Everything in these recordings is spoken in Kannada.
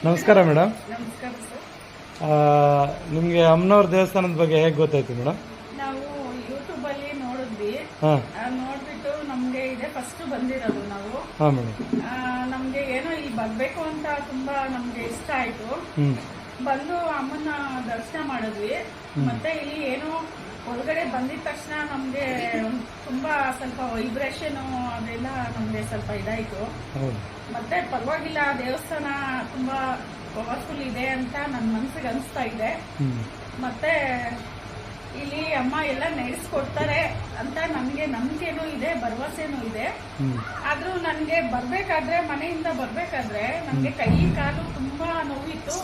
ನಮಸ್ಕಾರ ಮೇಡಮ್. ನಮಸ್ಕಾರ ಸರ್. ನಿಮಗೆ ಅಮ್ಮನವ್ರ ದೇವಸ್ಥಾನದ ಬಗ್ಗೆ ಹೇಗೆ ಗೊತ್ತಾಯ್ತು ಮೇಡಮ್? ನಾವು ಯೂಟ್ಯೂಬಲ್ಲಿ ನೋಡಿದ್ವಿ. ಹಾಂ, ನೋಡ್ಬಿಟ್ಟು ನಮಗೆ ಇದೆ ಫಸ್ಟ್ ಬಂದಿರೋದು ನಾವು. ಹಾಂ ಮೇಡಮ್. ನಮಗೆ ಏನೋ ಇಲ್ಲಿ ಬರಬೇಕು ಅಂತ ತುಂಬಾ ನಮಗೆ ಇಷ್ಟ ಆಯಿತು. ಹ್ಞೂ ಬಂದು ಅಮ್ಮನ ದರ್ಶನ ಮಾಡಿದ್ವಿ. ಮತ್ತೆ ಇಲ್ಲಿ ಏನೋ ಒಳಗಡೆ ಬಂದಿದ ತಕ್ಷಣ ನಮಗೆ ತುಂಬಾ ಸ್ವಲ್ಪ ವೈಬ್ರೇಷನ್ ಅದೆಲ್ಲ ನಮಗೆ ಸ್ವಲ್ಪ ಇದಾಯಿತು. ಹೌದು. ಮತ್ತೆ ಪರವಾಗಿಲ್ಲ, ದೇವಸ್ಥಾನ ತುಂಬಾ ಪವರ್ಫುಲ್ ಇದೆ ಅಂತ ನನ್ನ ಮನಸ್ಸಿಗೆ ಅನಿಸ್ತಾ ಇದೆ. ಮತ್ತೆ ಇಲ್ಲಿ ಅಮ್ಮ ಎಲ್ಲ ನಡೆಸ್ಕೊಡ್ತಾರೆ ಅಂತ ನನಗೆ ನಂಬಿಕೆನೂ ಇದೆ, ಭರವಸೆನೂ ಇದೆ. ಆದ್ರೂ ನನಗೆ ಬರ್ಬೇಕಾದ್ರೆ, ಮನೆಯಿಂದ ಬರ್ಬೇಕಾದ್ರೆ ನನಗೆ ಕೈ ಕಾಲು ತುಂಬಾ ನೋವಿತ್ತು,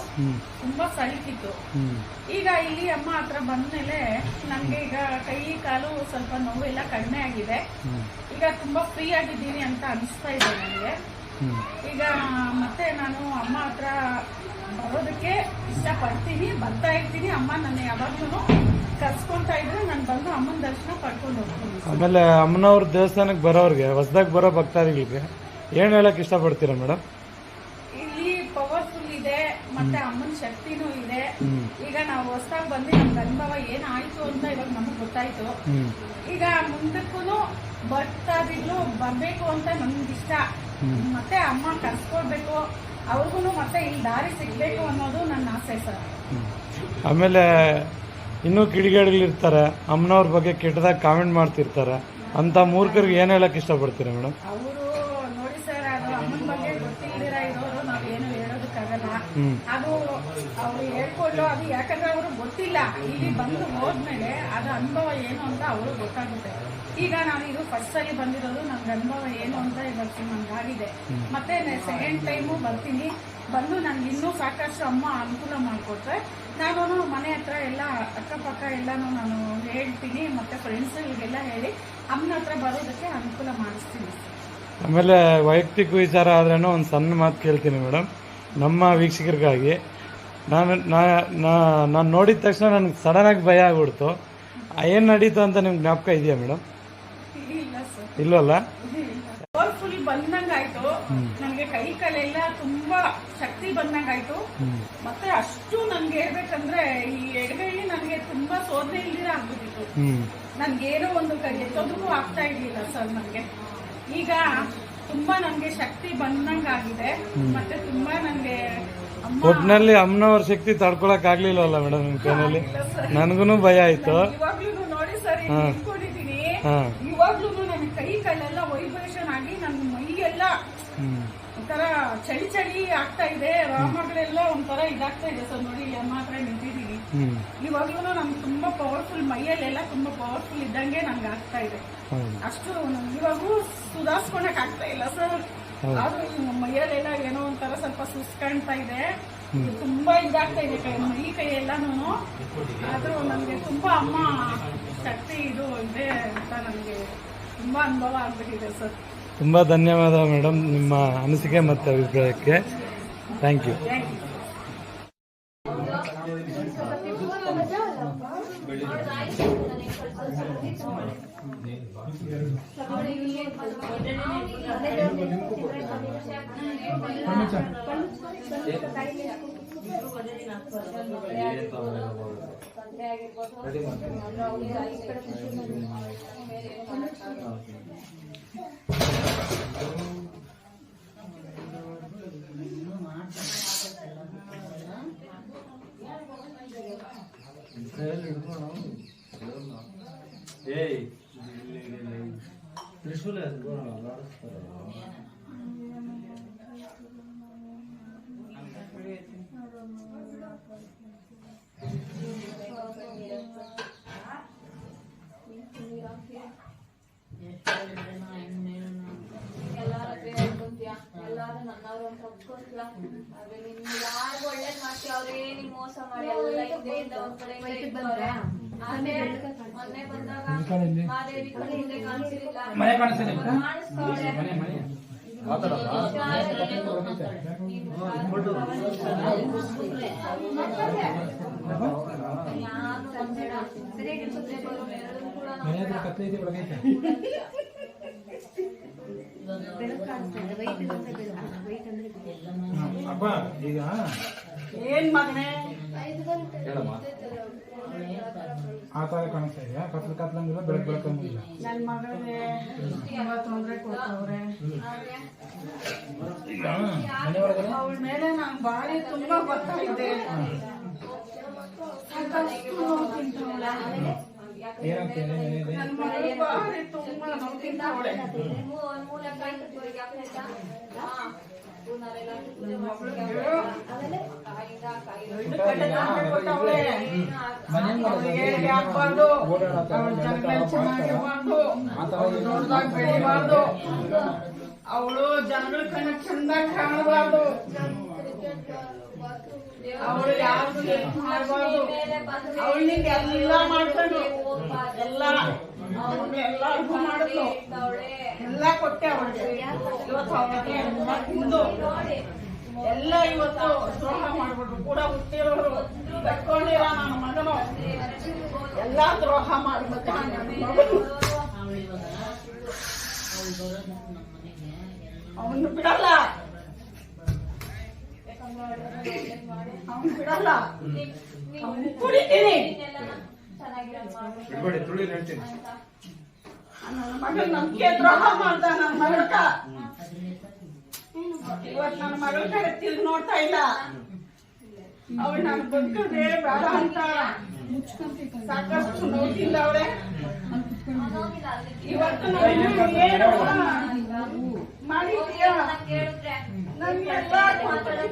ತುಂಬಾ ಸಳಿತಿತ್ತು. ಈಗ ಇಲ್ಲಿ ಅಮ್ಮ ಹತ್ರ ಬಂದ್ಮೇಲೆ ನನಗೆ ಈಗ ಕೈ ಕಾಲು ಸ್ವಲ್ಪ ನೋವೆಲ್ಲ ಕಡಿಮೆ ಆಗಿದೆ. ಈಗ ತುಂಬಾ ಫ್ರೀ ಆಗಿದ್ದೀನಿ ಅಂತ ಅನಿಸ್ತಾ ಇದೆ ನನಗೆ. ಈಗ ಮತ್ತೆ ನಾನು ಅಮ್ಮ ಹತ್ರ ಬರೋದಕ್ಕೆ ಇಷ್ಟಪಡ್ತೀನಿ, ಬರ್ತಾ ಇರ್ತೀನಿ. ಅಮ್ಮ ನನ್ನ ಯಾವಾಗ್ಲೂ ಕರ್ಸ್ಕೊಂತಾ ಇದ್ರೆ ನಾನು ಬಂದು ಅಮ್ಮನ ದರ್ಶನ ಪಡ್ಕೊಂಡು ಹೋಗ್ತೀನಿ. ಆಮೇಲೆ ಅಮ್ಮನವ್ರ ದೇವಸ್ಥಾನಕ್ಕೆ ಬರೋರಿಗೆ, ಹೊಸದಾಗಿ ಬರೋ ಭಕ್ತಾದಿಗಳಿಗೆ ಏನ್ ಹೇಳಕ್ ಇಷ್ಟಪಡ್ತೀರಾ ಮೇಡಮ್? ಇಲ್ಲಿ ಪವರ್ಫುಲ್ ಇದೆ, ಮತ್ತೆ ಅಮ್ಮನ ಶಕ್ತಿನೂ ಇದೆ. ಈಗ ನಾವು ಹೊಸದಾಗಿ ಬಂದು ನಮ್ಗೆ ಅನುಭವ ಏನಾಯ್ತು ಅಂತ ಇವಾಗ ನಮಗ್ ಗೊತ್ತಾಯ್ತು. ಈಗ ಮುಂದಕ್ಕೂ ಭಕ್ತಾದಿಗಳು ಬರ್ಬೇಕು ಅಂತ ನಮ್ಗಿಷ್ಟ. ಮತ್ತೆ ಅಮ್ಮ ಕರ್ಸ್ಕೊಡ್ಬೇಕು, ಅವ್ರಿಗೂ ಮತ್ತೆ ಇಲ್ಲಿ ದಾರಿ ಸಿಗ್ಬೇಕು ಅನ್ನೋದು ನನ್ನ ಆಸೆ ಸರ್. ಆಮೇಲೆ ಇನ್ನೂ ಕಿಡಿಗೇಡಿಗಳಿರ್ತಾರೆ, ಅಮ್ಮನವ್ರ ಬಗ್ಗೆ ಕೆಟ್ಟದಾಗ ಕಾಮೆಂಟ್ ಮಾಡ್ತಿರ್ತಾರೆ, ಅಂತ ಮೂರ್ಖರಿಗೆ ಏನ್ ಹೇಳಕ್ ಇಷ್ಟಪಡ್ತೀರಾ ಮೇಡಮ್? ಅವರು ನೋಡಿ ಸರ್, ಅದು ಅಮ್ಮನ ಬಗ್ಗೆ ಗೊತ್ತಿಲ್ದಿರ ಇರೋರು ನಾವೇನು ಹೇಳೋದಕ್ಕಾಗಲ್ಲ. ಅದು ಅವ್ರು ಹೇಳ್ಕೊಳ್ಳೋ, ಅದು ಯಾಕಂದ್ರೆ ಅವರು ಗೊತ್ತಿಲ್ಲ. ಇಲ್ಲಿ ಬಂದು ಹೋದ್ಮೇಲೆ ಅದು ಅನುಭವ ಏನು ಅಂತ ಅವರು ಗೊತ್ತಾಗುತ್ತೆ. ಈಗ ನಾನು ಇದು ಫಸ್ಟ್ ಸಲ ಬಂದಿರೋದು, ನನ್ಗೆ ಅನುಭವ ಏನು ಅಂತ ಇವಾಗ ನನ್ಗಾಗಿದೆ. ಮತ್ತೆ ಸೆಕೆಂಡ್ ಟೈಮು ಬರ್ತೀನಿ. ಬಂದು ನನ್ಗೆ ಇನ್ನೂ ಸಾಕಷ್ಟು ಅಮ್ಮ ಅನುಕೂಲ ಮಾಡಿಕೊಟ್ರೆ ನಾನು ಮನೆ ಹತ್ರ ಎಲ್ಲ ಅಕ್ಕಪಕ್ಕ ಎಲ್ಲಾನು ನಾನು ಹೇಳ್ತೀನಿ. ಮತ್ತೆ ಫ್ರೆಂಡ್ಸ್ ಇವೆಲ್ಲ ಹೇಳಿ ಅಮ್ಮನ ಹತ್ರ ಬರೋದಕ್ಕೆ ಅನುಕೂಲ ಮಾಡಿಸ್ತೀನಿ. ಆಮೇಲೆ ವೈಯಕ್ತಿಕ ವಿಚಾರ ಆದ್ರೇನು ಒಂದು ಸಣ್ಣ ಮಾತು ಕೇಳ್ತೀನಿ ಮೇಡಮ್, ನಮ್ಮ ವೀಕ್ಷಕರಿಗಾಗಿ. ನಾನು ನೋಡಿದ ತಕ್ಷಣ ನನಗೆ ಸಡನ್ ಆಗಿ ಭಯ ಆಗ್ಬಿಡ್ತು. ಏನ್ ನಡೀತು ಅಂತ ನಿಮ್ಗೆ ಜ್ಞಾಪಕ ಇದೆಯಾ ಮೇಡಮ್? ಇಲ್ವಲ್ಲ? ಪವರ್ಫುಲ್ ಬಂದಂಗಾಯ್ತು. ನನ್ಗೆ ಕೈ ಕಾಲೆಲ್ಲ ತುಂಬಾ ಶಕ್ತಿ ಬಂದಂಗಾಯ್ತು. ಮತ್ತೆ ಅಷ್ಟು ನನ್ಗೆ ಹೇಳ್ಬೇಕಂದ್ರೆ ಈ ಎಡಗೈಲಿ ನನ್ಗೆ ತುಂಬಾ ಸೋದನೆ ಇಲ್ದಿರ ಆಗ್ಬಿಟ್ಟಿತ್ತು. ನನ್ಗೇನೋ ಒಂದು ಕೈ ಎತ್ತೋದಕ್ಕೂ ಆಗ್ತಾ ಇರ್ಲಿಲ್ಲ ಸರ್. ನನ್ಗೆ ಈಗ ತುಂಬಾ ನನ್ಗೆ ಶಕ್ತಿ ಬಂದಂಗಾಗಿದೆ. ಮತ್ತೆ ತುಂಬಾ ನನ್ಗೆ ಒಟ್ಟಿನಲ್ಲಿ ಅಮ್ಮನವ್ರ ಶಕ್ತಿ ತಡ್ಕೊಳಕ್ ಆಗ್ಲಿಲ್ವಲ್ಲ ಮೇಡಮ್ ನಿಮ್ ಕೈನಲ್ಲಿ? ನನ್ಗೂ ಭಯ ಆಯ್ತು. ಇವಾಗ್ಲೂ ನೋಡಿ ಸರ್, ನಿಂತ್ಕೊಂಡಿದ್ದೀನಿ. ಇವಾಗ್ಲೂ ನನ್ ಕೈ ಕಾಲೆಲ್ಲ ವೈಬ್ರೇಷನ್ ಆಗಿ ನನ್ ಮೈ ಎಲ್ಲ ಒಂಥರ ಚಳಿ ಚಳಿ ಆಗ್ತಾ ಇದೆ. ರಾಮಗಳೆಲ್ಲ ಒಂಥರ ಇದಾಗ್ತಾ ಇದೆ ಸರ್. ನೋಡಿ ಇಲ್ಲಿ ಅಮ್ಮ ಹತ್ರ ನಿಂತಿದ್ದೀನಿ. ಇವಾಗ್ಲೂ ನಮ್ಗೆ ತುಂಬಾ ಪವರ್ಫುಲ್, ಮೈಯಲ್ಲೆಲ್ಲ ತುಂಬಾ ಪವರ್ಫುಲ್ ಇದ್ದಂಗೆ ನನ್ಗೆ ಆಗ್ತಾ ಇದೆ. ಅಷ್ಟು ಇವಾಗೂ ಸುಧಾರಿಸ್ಕೊಳಕ್ ಆಗ್ತಾ ಇಲ್ಲ ಸರ್. ಆದ್ರೂ ಮೈಯಲ್ಲೆಲ್ಲ ಏನೋ ಒಂಥರ ಸ್ವಲ್ಪ ಸುಸ್ತು ಕಾಣ್ತಾ ಇದೆ. ತುಂಬಾ ಇದಾಗ್ತಾ ಇದೆ ಮೈ ಕೈ ಎಲ್ಲಾನು. ಆದ್ರೂ ನನ್ಗೆ ತುಂಬಾ ಅಮ್ಮ ಶಕ್ತಿ ಇದು ಇದೆ ಅಂತ ನನ್ಗೆ ತುಂಬಾ ಅನುಭವ ಆಗ್ಬಿಟ್ಟಿದೆ ಸರ್. ತುಂಬಾ ಧನ್ಯವಾದ ಮೇಡಮ್ ನಿಮ್ಮ ಅನಿಸಿಕೆ ಮತ್ತು ಅಭಿಪ್ರಾಯಕ್ಕೆ. Thank you. ಎಲ್ಲಾರು ನನ್ನವ್ರು ಅಂತ ಒಪ್ಕೊಂತಿಲ್ಲ. ಆದ್ರೆ ನಿಮ್ಗೆ ಯಾರು ಒಳ್ಳೇದ್ ಮಾಡ್ತಿ, ಅವ್ರೇ ನಿಮ್ ಮೋಸ ಮಾಡಿ ಎಲ್ಲ ಹಿಂದೆಯಿಂದ ಒಂದ್ ಕಡೆ ಇದ್ದವ್ರೆ. ಆದ್ರೆ ಮೊನ್ನೆ ಬಂದಾಗ ಮಾದೇವಿ ಕಡೆ ಹಿಂದೆ ಕಾಣಿಸಿರ್ಲಿಲ್ಲ, ಕಾಣಿಸ್ತಾವಳೆ. ಬೆಳಕು ಕಾಣಿಸ್ತದೆ, ವೈಟ್ ಅಂದ್ರೆ ಬೆಳಕು, ವೈಟ್ ಅಂದ್ರೆ ಅಪ್ಪ ಈಗ ಏನ್ ಮಗನೇ ಹೇಳಮ್ಮ ಆ ತರ ಕಾಣಿಸ್ತಾ ಇದೆಯಾ? ಕತ್ಲಂಗಿಲ್ಲ, ಬೆಳಕಂಗಿಲ್ಲ. ನನ್ ಮಗಳಿಗೆ ತುಂಬಾ ತೊಂದ್ರೆ ಕೊಡ್ತವ್ರೆ. ಈಗ ಮನೆಯೊಳಗಡೆ ಅವಳ ಮೇಲೆ ನಂಗೆ ಭಾರಿ ತುಂಬಾ ಗೊತ್ತಾಗಿದೆ. ಸಾಕಷ್ಟು ನೋವು ತಿಂತವಳೆ. ಏನಂತೇನೆ ಮನೆಯಲ್ಲಿ ನನ್ ಮಗಳು ಭಾರಿ ತುಂಬಾ ನೋವು ತಿಂತವಳೆ. ಹಾಕ್ಬಾರ್ದು, ಅವಳ ಜನಗಳು ಚೆನ್ನಾಗಿರ್ಬಾರ್ದು, ದೊಡ್ಡದಾಗಿ ಬೆಳಿಬಾರ್ದು, ಅವಳು ಜನಗಳ ಕಣ್ಣ ಚಂದ ಕಾಣಬಾರ್ದು, ಅವಳು ಯಾವ್ದು ಮಾಡಬಾರ್ದು. ಅವಳು ನಿಂಗೆ ಎಲ್ಲ ಮಾಡ್ಕೊಂಡು ಎಲ್ಲರಿಗೂ ಮಾಡಿದ್ಲು, ಎಲ್ಲ ಕೊಟ್ಟೆ ಅವಳಿಗೆ. ಇವತ್ತು ಅವಳಿಗೆ ಎಲ್ಲ ತಿಂದು ಎಲ್ಲ ಇವತ್ತು ದ್ರೋಹ ಮಾಡ್ಬಿಟ್ರು. ಕೂಡ ಹುಟ್ಟಿರೋರು ಕಟ್ಕೊಂಡಿರೋ ನನ್ನ ಮಗನು ಎಲ್ಲ ದ್ರೋಹ ಮಾಡ್ಬಿಟ್ಟ. ಅವನು ಬಿಡಲ್ಲ, ಅವನು ಬಿಡಲ್ಲ. ಅವನು ಕುಡಿತೀನಿ, ನನ್ನ ಮಗನ ನಂಬಿಕೆ ದ್ರೋಹ ಮಾಡ್ದ. ನನ್ನ ಮಗಳಕ ಇವತ್ತು ನನ್ನ ಮಗಳ ಕಡೆ ತಿರುಗಿ ನೋಡ್ತಾ ಇಲ್ಲ. ಅವಳು ನಾನು ಬದುಕದೆ ಬೇಡ ಅಂತ ಸಾಕಷ್ಟು ನೋಡ್ತಿಲ್ಲ ಅವಳೆ. ಇವತ್ತು ಏನು ಮಾಡಿದ್ಯಾ? ನನ್ಗೆಲ್ಲ ಮಾಡ್ಕೊಳ್ಳಿ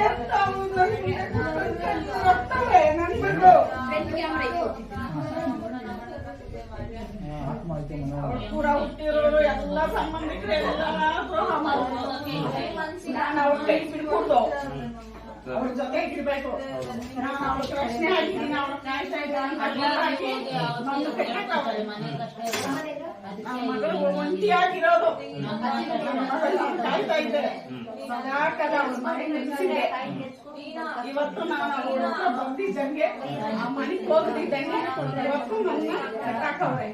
ಅಂತ ನನ್ ಮಗಳು ಕೂಡ ಹುಟ್ಟಿರೋರು ಎಲ್ಲ ಸಂಬಂಧಿಕರು ಎಲ್ಲ ದ್ರೋಹ ಮಾಡ್ತಾರೆ. ನಾನು ಅವ್ರ ಕೈ ಬಿಡ್ಕೊಂಡು ಅವ್ರ ಜೊತೆ ಇರ್ಬೇಕು. ನಾನು ಅವ್ರ ಪ್ರಶ್ನೆ ಹಾಕಿದ್ದೀನಿ, ಅವ್ರ ಕಾಯ್ತಾ ಇದ್ದೀನಿ. ನಮ್ಮ ಮಗಳು ಒಂಟಿಯಾಗಿರೋದು, ಕಾಯ್ತಾ ಇದ್ದಾರೆ. ಸದಾಕದ ಅವ್ರ ಮನೆ ನೆಲೆಸಿದೆ. ಇವತ್ತು ನಾನು ಅವ್ರ ಹತ್ರ ಬಂದಿದ್ದಂಗೆ, ಆ ಮನೆಗೆ ಹೋಗ್ತಿದ್ದಂಗೆ ಇವತ್ತು ನನ್ನ ಕಟ್ಟಾಕವ್ರೆ.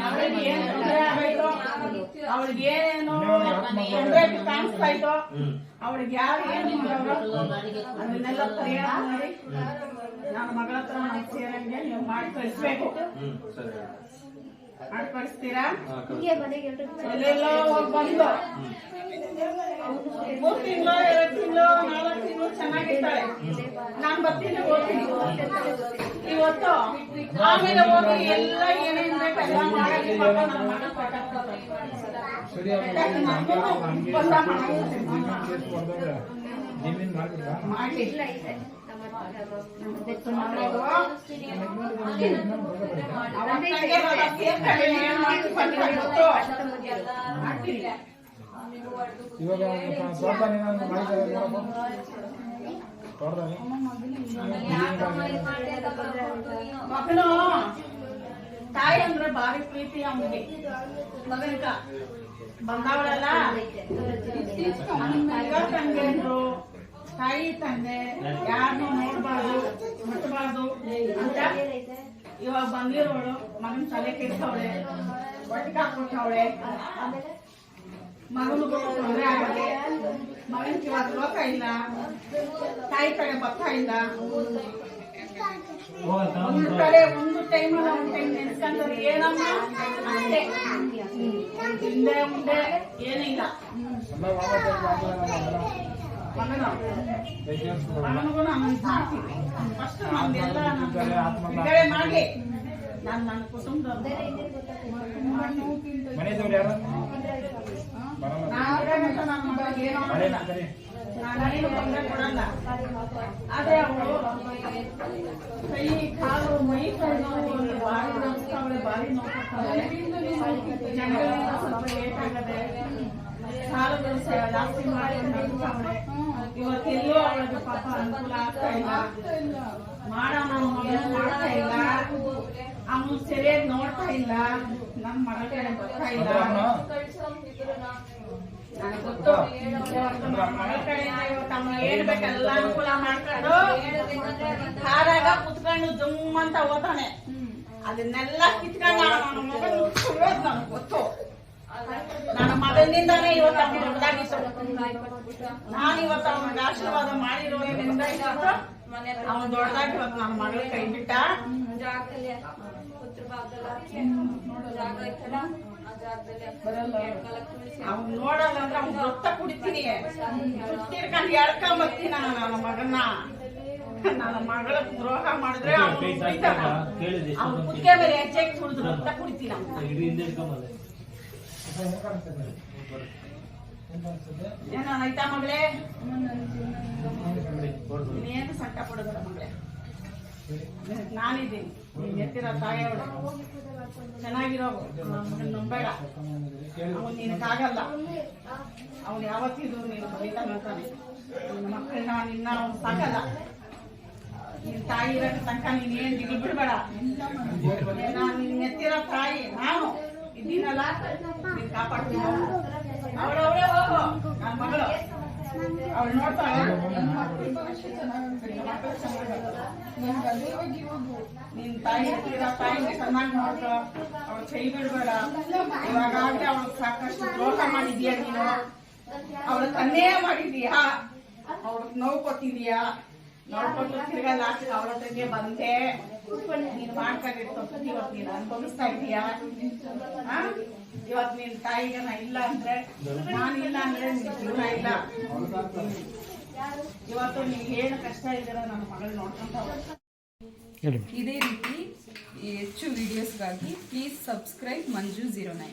ಅವಳಿಗೆ ಏನ್ ತೊಂದರೆ ಆಗೋಯ್ತೋ, ಅವಳಿಗೆ ಏನೇನೋ ತೊಂದರೆ ಕಾಣಿಸ್ತಾ ಇತ್ತೋ, ಅವಳಿಗೆ ಯಾರು ಏನು ಮಾಡೋರು ಅದನ್ನೆಲ್ಲ ಪರಿಹಾರ ಮಾಡಿ ನನ್ನ ಮಗಳ ಹತ್ರ ನಾನು ಸೇರಂಗೆ ನೀವು ಮಾಡಿ ಕಳಿಸ್ಬೇಕು. ಮಾಡಿ ಕಳಿಸ್ತೀರಾ? ಎಲ್ಲೆಲ್ಲೋ ಹೋಗಿ ಬಂದು 3 ತಿಂಗಳು 2 ತಿಂಗಳು 4 ತಿಂಗಳು ಚೆನ್ನಾಗಿರ್ತಾಳೆ. ನಾನ್ ಬರ್ತೀನಿ, ಹೋಗ್ತೀನಿ ಇವತ್ತು. ಆಮೇಲೆ ಹೋಗಿ ಎಲ್ಲ ಏನೇನ್ ಬೇಕೆಲ್ಲ ಮಾಡಕ್ಕೆ ನನ್ನ ಮಗಳ ಕೊಟ್ಟಾಕ್ತಾರೆ. ಇವಾಗ ಮಗನು ತಾಯಿ ಅಂದ್ರೆ ಭಾರಿ ಪ್ರೀತಿ ಅವನಿಗೆ. ಮಗನಿಕ ಬಂದವಳೆಲ್ಲ ಮಗ ತಂದೆ ಅಂದ್ರು, ತಾಯಿ ತಂದೆ ಯಾರನ್ನೂ ನೋಡ್ಬಾರ್ದು ಮುಟ್ಟಬಾರ್ದು ಅಂತ ಇವಾಗ ಬಂದಿರೋಳು ಮಗನ ತಲೆ ಕೆಡ್ಸವಳೆ, ಒಟ್ಟಿಗೆ ಹಾಕ್ಬಿಟ್ಟವಳೆ. ಮಗನಿಗೂ ತೊಂದರೆ ಆಗಿದೆ. ಮಗನ ಇವಾಗ ಲೋಕ ಇಲ್ಲ, ತಾಯಿ ಕಡೆ ಬರ್ತಾ ಇಲ್ಲ. ಒಂದು ಕಡೆ ಒಂದು ಟೈಮಲ್ಲ ಒಂದು ಟೈಮ್ ನೆನ್ಸ್ಕೊಂಡ್ರೆ ಏನಮ್ಮ ಅಷ್ಟೇ, ಹಿಂದೆ ಮುಂದೆ ಏನಿಲ್ಲ. ಮಗನಿಗೂ ನಾನು ಮಾಡ್ತೀನಿ. ಫಸ್ಟ್ ನಮ್ದೆಲ್ಲ ಬಿಡುಗಡೆ ಮಾಡಿ ನನ್ನ ಕುಟುಂಬದ ಮನೆಯವ್ರು ಯಾರು ನನ್ನ ಮಗಳಿಗೆ ಏನೋ ನಾನೇನು ತೊಂದರೆ ಕೊಡಲ್ಲ. ಆದ್ರೆ ಅವಳು ಕೈ ಕಾಲು ಮೈ ಕೈ ನೋವು ಭಾರಿ ನೋಡ್ತಾವಳೆ, ಭಾರಿ ನೋಡ್ತಾವಳೆ. ಜನಗಳಿಂದ ಸ್ವಲ್ಪ ಏಟಾಗದೆ ಸಾಲಗಳು ಜಾಸ್ತಿ ಮಾಡಿ ನಡ್ತಾವಳೆ. ಇವತ್ತೆಲ್ಲೋ ಅವಳಿಗೆ ಪಾಪ ಅನುಕೂಲ ಆಗ್ತಾ ಇಲ್ಲ. ಮಾಡೋಣ ಮಗನ ಮಾಡ್ತಾ ಇಲ್ಲ, ಅವನು ಸರಿಯಾಗಿ ನೋಡ್ತಾ ಇಲ್ಲ, ನಮ್ಮ ಮಗಳ ಕಡೆ ಬರ್ತಾ ಇಲ್ಲ. ನನಗೆ ಗೊತ್ತು ನಮ್ಮ ಮಗಳ ಕಡೆಯಿಂದ ಇವತ್ತು ಅವ್ನು ಏನ್ ಬೇಕೆಲ್ಲ ಅನುಕೂಲ ಮಾಡ್ಕೊಂಡು ಕಾರಾಗ ಕುತ್ಕೊಂಡು ಜುಮ್ ಅಂತ ಹೋತಾನೆ. ಅದನ್ನೆಲ್ಲ ಕಿತ್ಕೊಂಡು ನನ್ನ ಮಗನ ನನಗೆ ಗೊತ್ತು. ನಿನ್ನಿಂದಾನೇ ಇವತ್ತು ಅವ್ನು ದೊಡ್ಡದಾಗಿತ್ತು. ಕಾಯಿ ಕೊಟ್ಬಿಟ್ಟು ನಾನು ಇವತ್ತು ಅವನಿಗೆ ಆಶೀರ್ವಾದ ಮಾಡಿರೋದ್ರಿಂದ ಮನೆ ಅವನು ದೊಡ್ಡದಾಗಿ ಇವತ್ತು ನನ್ನ ಮಗಳ ಕೈ ಬಿಟ್ಟ. ಜಾಗದಲ್ಲಿ ಉತ್ತರ ಭಾಗದಲ್ಲಿ ಜಾಗ ಐತಲ್ಲ ಆ ಜಾಗದಲ್ಲಿ ಅವ್ನು ನೋಡಲ್ಲ ಅಂದ್ರೆ ಅವ್ನು ರಕ್ತ ಕುಡಿತೀನಿ, ಸುತ್ತಿರ್ಕೊಂಡು ಎಳ್ಕೊಂಬತ್ತೀನಿ ನನ್ನ ಮಗನ್ನ. ನನ್ನ ಮಗಳ ದ್ರೋಹ ಮಾಡಿದ್ರೆ ಅವ್ನು ಕುತ್ತಿಗೆ ಮೇಲೆ ಹೆಜ್ಜೆ ಕುಡಿದು ರಕ್ತ ಕುಡಿತೀನಿ ಅವ್ನು. ಏನೋ ಆಯ್ತಾ ಮಗಳೇ, ನೀನೇನು ಸಂಕಟ ಪಡೋದಿಲ್ಲ ಮಗಳೇ, ನಾನಿದ್ದೀನಿ, ನೀನ್ ಎತ್ತಿರೋ ತಾಯಿಯವಳು, ಚೆನ್ನಾಗಿರೋ ಮಗನ್ ನಂಬೇಡ. ಅವನು ನಿನಗಾಗಲ್ಲ, ಅವನು ಯಾವತ್ತಿದ್ರು ನೀನು ಬರೀತಾನಂತಾನೆ. ನಿನ್ನ ಮಕ್ಕಳನ್ನ ನಿನ್ನ ಅವ್ನು ಸಾಕಲ್ಲ. ನಿನ್ ತಾಯಿ ಇರೋ ತನಕ ನೀನೇನ್ ದಿಗಿ ಬಿಡ್ಬೇಡ. ನಾನು ನಿನ್ನ ಎತ್ತಿರೋ ತಾಯಿ ನಾನು ಇದ್ದೀನಲ್ಲ, ನೀನ್ ಕಾಪಾಡ್ತೀನಿ. ಅವಳವಳೇ ಹೋಗು, ನನ್ನ ಮಗಳು ಅವಳು ನೋಡ್ತಾಳೆ. ನಿನ್ ತಾಯಿ ಎತ್ತಿರೋ ತಾಯಿಗೆ ಚೆನ್ನಾಗಿ ನೋಡ್ಕೊ, ಅವಳು ಕೈ ಬಿಡ್ಬೇಡ. ಇವಾಗಾಗ್ಲೇ ಅವಳು ಸಾಕಷ್ಟು ದ್ರೋಹ ಮಾಡಿದ್ಯಾ ನೀನು, ಅವಳು ಕನ್ನೇ ಮಾಡಿದೀಯಾ, ಅವಳಿಗೆ ನೋವು ಕೊಟ್ಟಿದೀಯಾ. ನೋಡ್ಕೊಟ್ಟು ತಿರ್ಗಾ ಲಾಸ್ಟ್ ಅವಳ ಹತ್ರಗೆ ಬಂದೆ. ನೀನ್ ಮಾಡ್ಕೊಂಡಿರ್ತ ಇವತ್ತು ನೀನು ಅನುಭವಿಸ್ತಾ ಇದೀಯಾ. ಇವತ್ತು ನಿನ್ ತಾಯಿಗೆ ನಾ ಇಲ್ಲ ಅಂದ್ರೆ, ನಾನಿಲ್ಲ ಅಂದ್ರೆ ನಿನ್ ಜೀವನ ಇಲ್ಲ. ಇವತ್ತು ನಿಮ್ಗೆ ಏನು ಕಷ್ಟ ಇದ್ದೀರ ನನ್ನ ಮಗಳು ನೋಡ್ಕೊಂತ ಇದೇ ರೀತಿ ಹೆಚ್ಚು ವಿಡಿಯೋಸ್ಗಾಗಿ ಪ್ಲೀಸ್ ಸಬ್ಸ್ಕ್ರೈಬ್ ಮಂಜು 09.